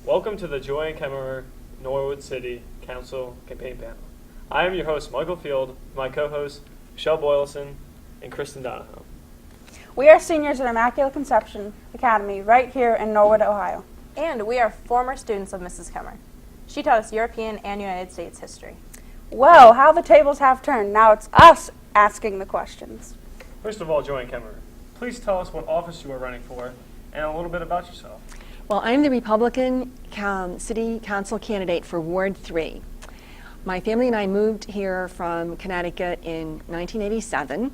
Welcome to the Joanne Kemmerer Norwood City Council campaign panel. I am your host, Michael Field, with my co-hosts, Michelle Boylison and Kristen Donahoe. We are seniors at Immaculate Conception Academy right here in Norwood, Ohio. And we are former students of Mrs. Kemmerer. She taught us European and United States history. Well, how the tables have turned. Now it's us asking the questions. First of all, Joanne Kemmerer, please tell us what office you are running for and a little bit about yourself. Well, I'm the Republican City Council candidate for Ward 3. My family and I moved here from Connecticut in 1987.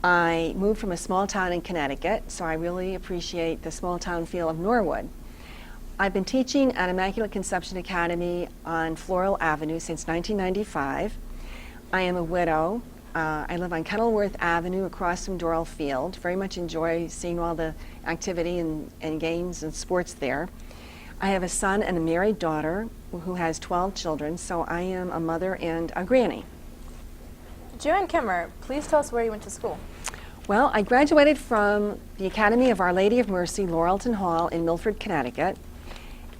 I moved from a small town in Connecticut, so I really appreciate the small town feel of Norwood. I've been teaching at Immaculate Conception Academy on Floral Avenue since 1995. I am a widow. I live on Kenilworth Avenue across from Doral Field. Very much enjoy seeing all the activity and games and sports there. I have a son and a married daughter who has 12 children, so I am a mother and a granny. Joanne Kemmerer, please tell us where you went to school. Well, I graduated from the Academy of Our Lady of Mercy, Laurelton Hall in Milford, Connecticut,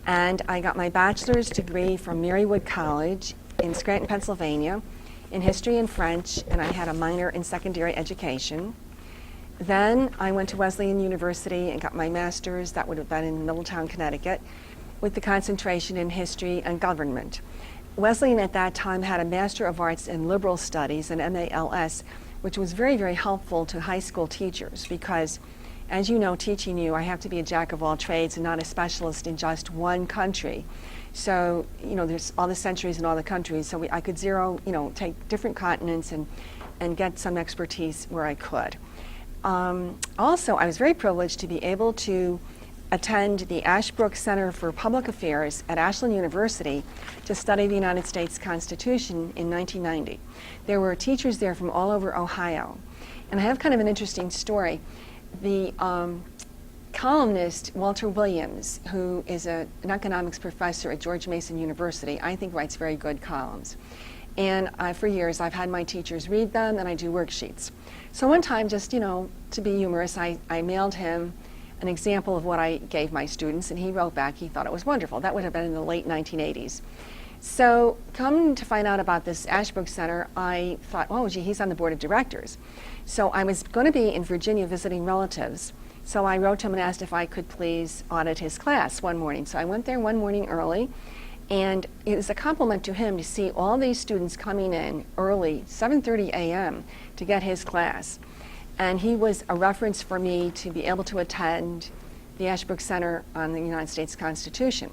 and I got my bachelor's degree from Marywood College in Scranton, Pennsylvania, in history and French, and I had a minor in secondary education. Then I went to Wesleyan University and got my master's, that would have been in Middletown, Connecticut, with the concentration in history and government. Wesleyan at that time had a Master of Arts in Liberal Studies, an MALS, which was very, very helpful to high school teachers because, as you know, teaching you, I have to be a jack of all trades and not a specialist in just one country. So, there's all the centuries in all the countries, so I could take different continents and get some expertise where I could. Also, I was very privileged to be able to attend the Ashbrook Center for Public Affairs at Ashland University to study the United States Constitution in 1990. There were teachers there from all over Ohio. And I have kind of an interesting story. The columnist Walter Williams, who is an economics professor at George Mason University, I think writes very good columns. And for years I've had my teachers read them and I do worksheets. So one time, just to be humorous, I mailed him an example of what I gave my students, and he wrote back he thought it was wonderful. That would have been in the late 1980s. So come to find out about this Ashbrook Center, I thought, oh gee, he's on the board of directors. So I was going to be in Virginia visiting relatives. So I wrote to him and asked if I could please audit his class one morning. So I went there one morning early, and it was a compliment to him to see all these students coming in early, 7:30 a.m. to get his class. And he was a reference for me to be able to attend the Ashbrook Center on the United States Constitution.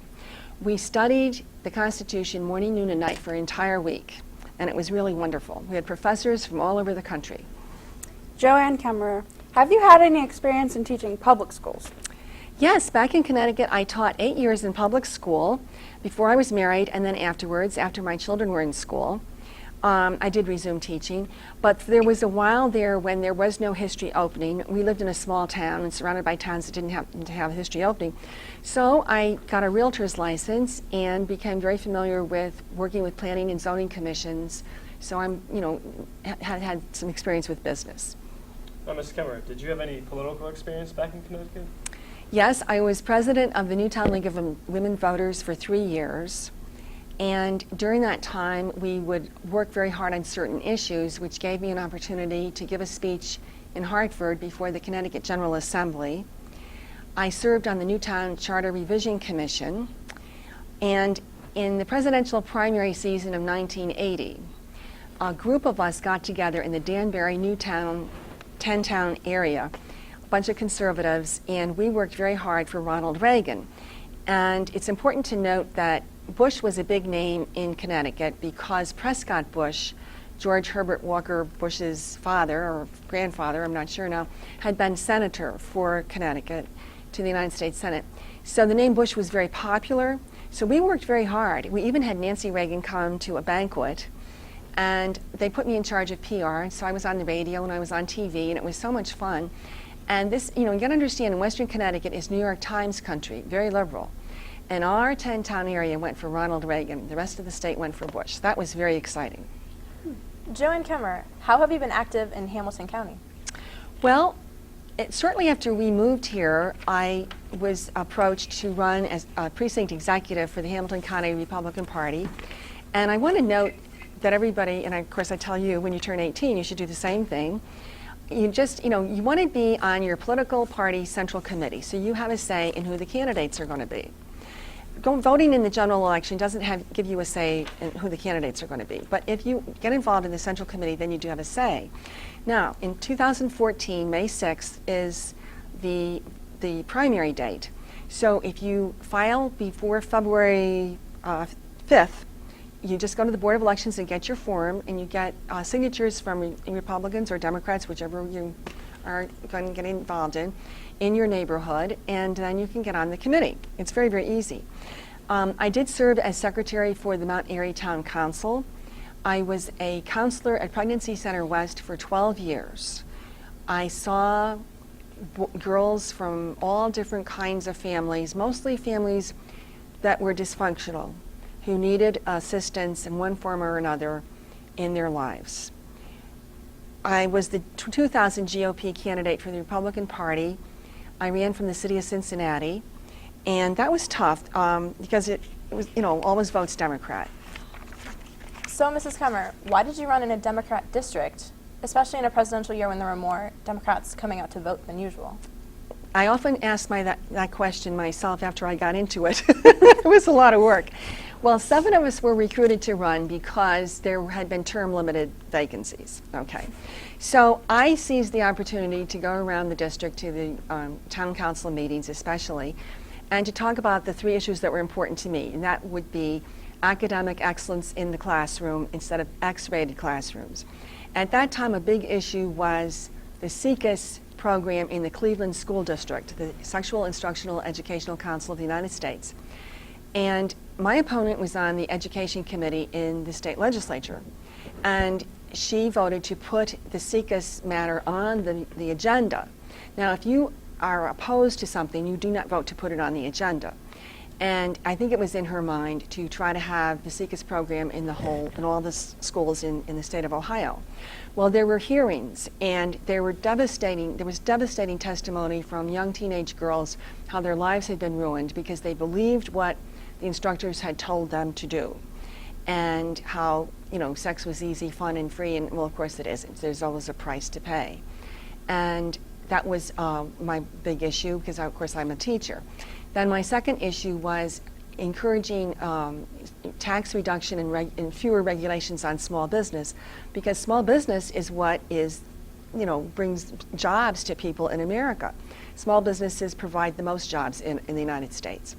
We studied the Constitution morning, noon, and night for an entire week, and it was really wonderful. We had professors from all over the country. Joanne Kemmerer, have you had any experience in teaching public schools? Yes, back in Connecticut, I taught 8 years in public school before I was married, and then afterwards, after my children were in school. I did resume teaching, but there was a while there when there was no history opening. We lived in a small town and surrounded by towns that didn't have history opening. So I got a realtor's license and became very familiar with working with planning and zoning commissions. So I'm, had some experience with business. Ms. Kemmerer, did you have any political experience back in Connecticut? Yes, I was president of the Newtown League of Women Voters for 3 years. And during that time, we would work very hard on certain issues, which gave me an opportunity to give a speech in Hartford before the Connecticut General Assembly. I served on the Newtown Charter Revision Commission. And in the presidential primary season of 1980, a group of us got together in the Danbury, Newtown, 10-town area, a bunch of conservatives, and we worked very hard for Ronald Reagan. And it's important to note that Bush was a big name in Connecticut because Prescott Bush, George Herbert Walker Bush's father or grandfather, I'm not sure now, had been senator for Connecticut to the United States Senate. So the name Bush was very popular. So we worked very hard. We even had Nancy Reagan come to a banquet, and they put me in charge of PR. So I was on the radio and I was on TV, and it was so much fun. And this, you got to understand, in Western Connecticut is New York Times country, very liberal. And our 10-town area went for Ronald Reagan. The rest of the state went for Bush. That was very exciting. Joanne Kemmerer, how have you been active in Hamilton County? Well, certainly after we moved here, I was approached to run as a precinct executive for the Hamilton County Republican Party. And I want to note that everybody, and of course I tell you, when you turn 18, you should do the same thing. You just, you want to be on your political party central committee, so you have a say in who the candidates are going to be. Voting in the general election doesn't give you a say in who the candidates are going to be. But if you get involved in the central committee, then you do have a say. Now, in 2014, May 6th is the primary date. So if you file before February 5th, you just go to the Board of Elections and get your form, and you get signatures from Republicans or Democrats, whichever you are going to get involved in your neighborhood, and then you can get on the committee. It's very, very easy. I did serve as secretary for the Mount Airy Town Council. I was a counselor at Pregnancy Center West for 12 years. I saw girls from all different kinds of families, mostly families that were dysfunctional, who needed assistance in one form or another in their lives. I was the 2000 GOP candidate for the Republican Party. I ran from the city of Cincinnati, and that was tough because it was, always votes Democrat. So, Mrs. Kemmerer, why did you run in a Democrat district, especially in a presidential year when there were more Democrats coming out to vote than usual? I often asked that question myself after I got into it. It was a lot of work. Well, 7 of us were recruited to run because there had been term-limited vacancies. Okay, so I seized the opportunity to go around the district to the town council meetings especially, and to talk about the 3 issues that were important to me, and that would be academic excellence in the classroom instead of X-rated classrooms. At that time, a big issue was the SECUS program in the Cleveland School District, the Sexual Instructional Educational Council of the United States. And my opponent was on the Education Committee in the state legislature, and she voted to put the SECUS matter on the agenda. Now, if you are opposed to something, you do not vote to put it on the agenda. And I think it was in her mind to try to have the SECUS program in all the schools in the state of Ohio. Well, there were hearings, and there was devastating testimony from young teenage girls how their lives had been ruined because they believed what the instructors had told them to do, and how sex was easy, fun, and free, and well, of course it isn't. There's always a price to pay. And that was my big issue because, of course, I'm a teacher. Then my second issue was encouraging tax reduction and fewer regulations on small business, because small business is what brings jobs to people in America. Small businesses provide the most jobs in the United States.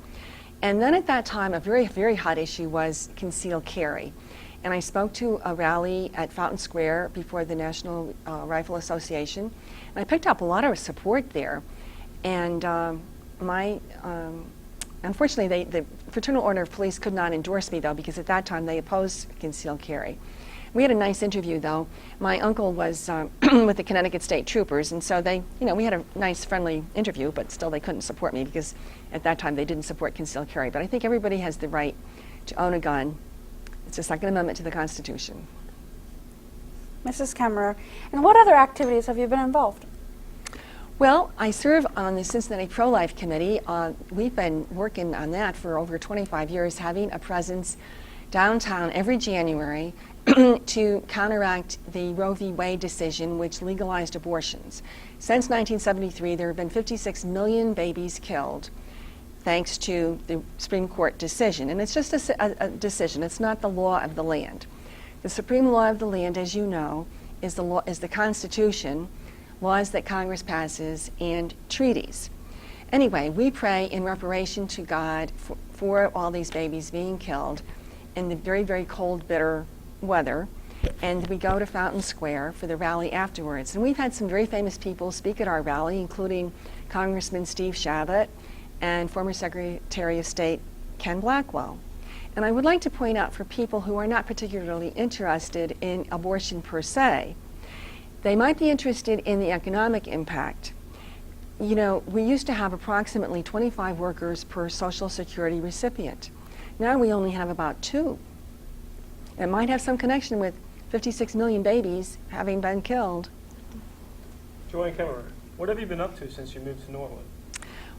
And then at that time, a very, very hot issue was concealed carry. And I spoke to a rally at Fountain Square before the National Rifle Association, and I picked up a lot of support there. And unfortunately, the Fraternal Order of Police could not endorse me, though, because at that time they opposed concealed carry. We had a nice interview, though. My uncle was with the Connecticut State Troopers, and so we had a nice, friendly interview, but still they couldn't support me because at that time they didn't support concealed carry. But I think everybody has the right to own a gun. It's the Second Amendment to the Constitution. Mrs. Kemmerer, in what other activities have you been involved? Well, I serve on the Cincinnati Pro-Life Committee. We've been working on that for over 25 years, having a presence downtown every January to counteract the Roe v. Wade decision, which legalized abortions. Since 1973, there have been 56 million babies killed, thanks to the Supreme Court decision. And it's just a decision. It's not the law of the land. The supreme law of the land, as you know, is the Constitution, laws that Congress passes, and treaties. Anyway, we pray in reparation to God for all these babies being killed in the very, very cold, bitter weather, and we go to Fountain Square for the rally afterwards. And we've had some very famous people speak at our rally, including Congressman Steve Chabot and former Secretary of State Ken Blackwell. And I would like to point out for people who are not particularly interested in abortion per se, they might be interested in the economic impact. We used to have approximately 25 workers per Social Security recipient. Now we only have about 2. It might have some connection with 56 million babies having been killed. Joanne Kemmerer, what have you been up to since you moved to Norwood?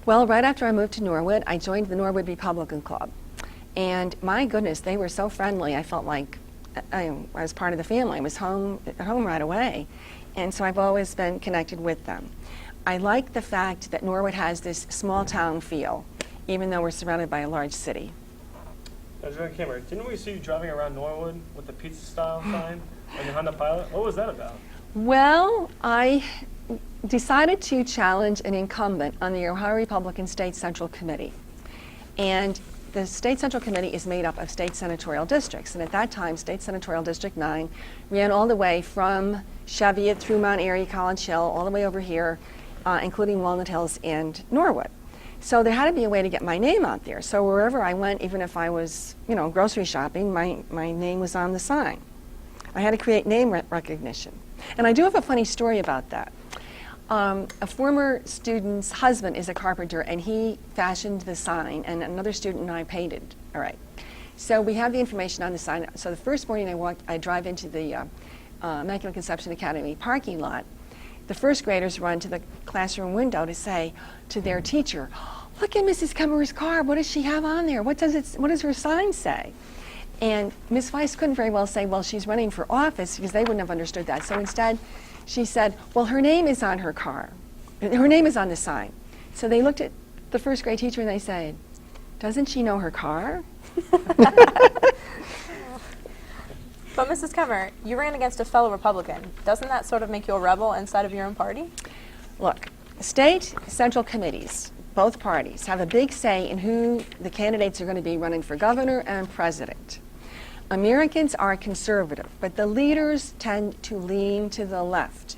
Well, right after I moved to Norwood, I joined the Norwood Republican Club. And my goodness, they were so friendly. I felt like I was part of the family. I was at home right away. And so I've always been connected with them. I like the fact that Norwood has this small town feel, even though we're surrounded by a large city. Now, Joanne Kemmerer, didn't we see you driving around Norwood with the pizza style sign on your Honda Pilot? What was that about? Well, I decided to challenge an incumbent on the Ohio Republican State Central Committee. And the State Central Committee is made up of state senatorial districts. And at that time, State Senatorial District 9 ran all the way from Cheviot through Mount Airy, College Hill, all the way over here, including Walnut Hills and Norwood. So there had to be a way to get my name out there. So wherever I went, even if I was, grocery shopping, my name was on the sign. I had to create name recognition. And I do have a funny story about that. A former student's husband is a carpenter, and he fashioned the sign, and another student and I painted. All right. So we have the information on the sign. So the first morning I drive into the Immaculate Conception Academy parking lot. The first graders run to the classroom window to say to their teacher, "Look at Mrs. Kemmerer's car. What does she have on there? What does her sign say?" And Ms. Weiss couldn't very well say, "Well, she's running for office," because they wouldn't have understood that. So instead, she said, "Well, her name is on her car. Her name is on the sign." So they looked at the first grade teacher and they said, "Doesn't she know her car?" But Mrs. Kemmerer, you ran against a fellow Republican. Doesn't that sort of make you a rebel inside of your own party? Look, state central committees, both parties, have a big say in who the candidates are going to be running for governor and president. Americans are conservative, but the leaders tend to lean to the left,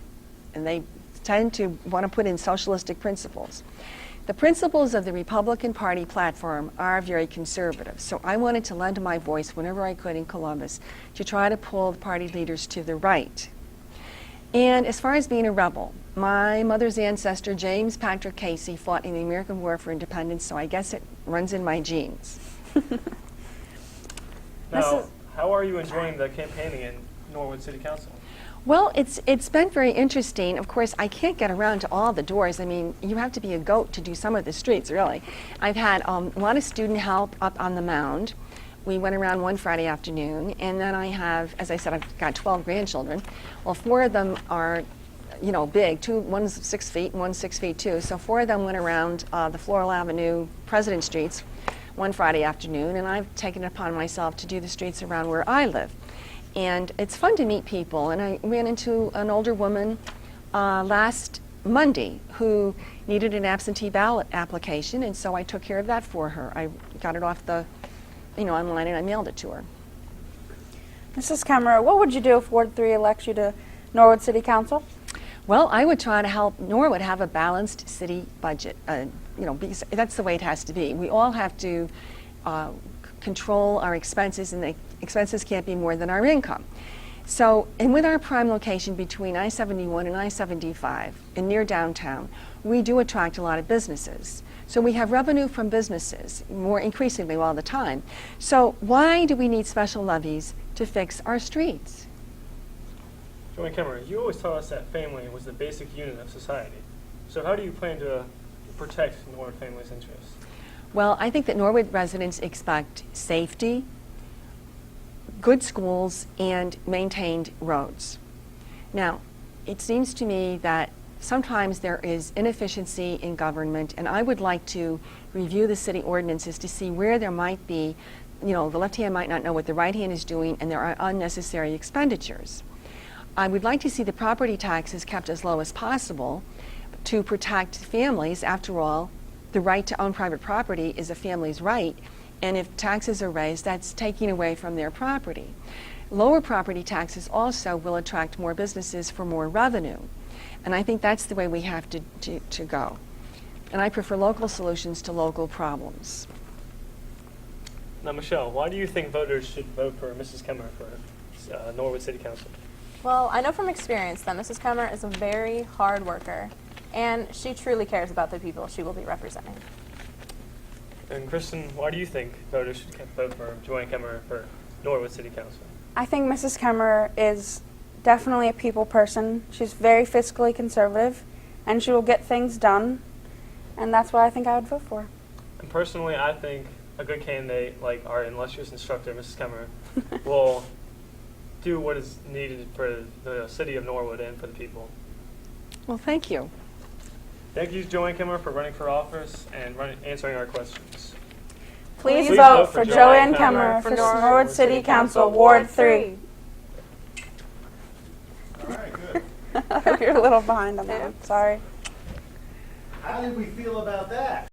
and they tend to want to put in socialistic principles. The principles of the Republican Party platform are very conservative, so I wanted to lend my voice whenever I could in Columbus to try to pull the party leaders to the right. And as far as being a rebel, my mother's ancestor, James Patrick Casey, fought in the American War for Independence, so I guess it runs in my genes. Now, how are you enjoying the campaigning in Norwood City Council? Well, it's been very interesting. Of course, I can't get around to all the doors. I mean, you have to be a goat to do some of the streets, really. I've had a lot of student help up on the mound. We went around one Friday afternoon, and then I have, as I said, I've got 12 grandchildren. Well, 4 of them are, big. One's 6 feet and one's 6 feet too. So 4 of them went around the Floral Avenue, President Streets, one Friday afternoon, and I've taken it upon myself to do the streets around where I live. And it's fun to meet people. And I ran into an older woman last Monday who needed an absentee ballot application, and so I took care of that for her. I got it off the, online, and I mailed it to her. Mrs. Kemmerer, what would you do if Ward 3 elects you to Norwood City Council? Well, I would try to help Norwood have a balanced city budget. Because that's the way it has to be. We all have to control our expenses, and the expenses can't be more than our income. So, and with our prime location between I-71 and I-75 and near downtown, we do attract a lot of businesses. So we have revenue from businesses, more increasingly all the time. So why do we need special levies to fix our streets? Joanne Kemmerer, you always tell us that family was the basic unit of society. So how do you plan to protect Norwood family's interests? Well, I think that Norwood residents expect safety, good schools, and maintained roads. Now, it seems to me that sometimes there is inefficiency in government, and I would like to review the city ordinances to see where there might be, the left hand might not know what the right hand is doing, and there are unnecessary expenditures. I would like to see the property taxes kept as low as possible to protect families. After all, the right to own private property is a family's right, and if taxes are raised, that's taking away from their property. Lower property taxes also will attract more businesses for more revenue, and I think that's the way we have to go. And I prefer local solutions to local problems. Now, Michelle, why do you think voters should vote for Mrs. Kemmerer for Norwood City Council? Well, I know from experience that Mrs. Kemmerer is a very hard worker, and she truly cares about the people she will be representing. And Kristen, why do you think voters should vote for Joanne Kemmerer for Norwood City Council? I think Mrs. Kemmerer is definitely a people person. She's very fiscally conservative, and she will get things done. and that's what I think I would vote for. And personally, I think a good candidate, like our illustrious instructor, Mrs. Kemmerer, will do what is needed for the city of Norwood and for the people. Well, thank you. Thank you, Joanne Kemmerer, for running for office and answering our questions. Please Please vote for Joanne Kemmerer for Norwood City Council, Ward 3. All right, good. You're a little behind on that one. Sorry. How did we feel about that?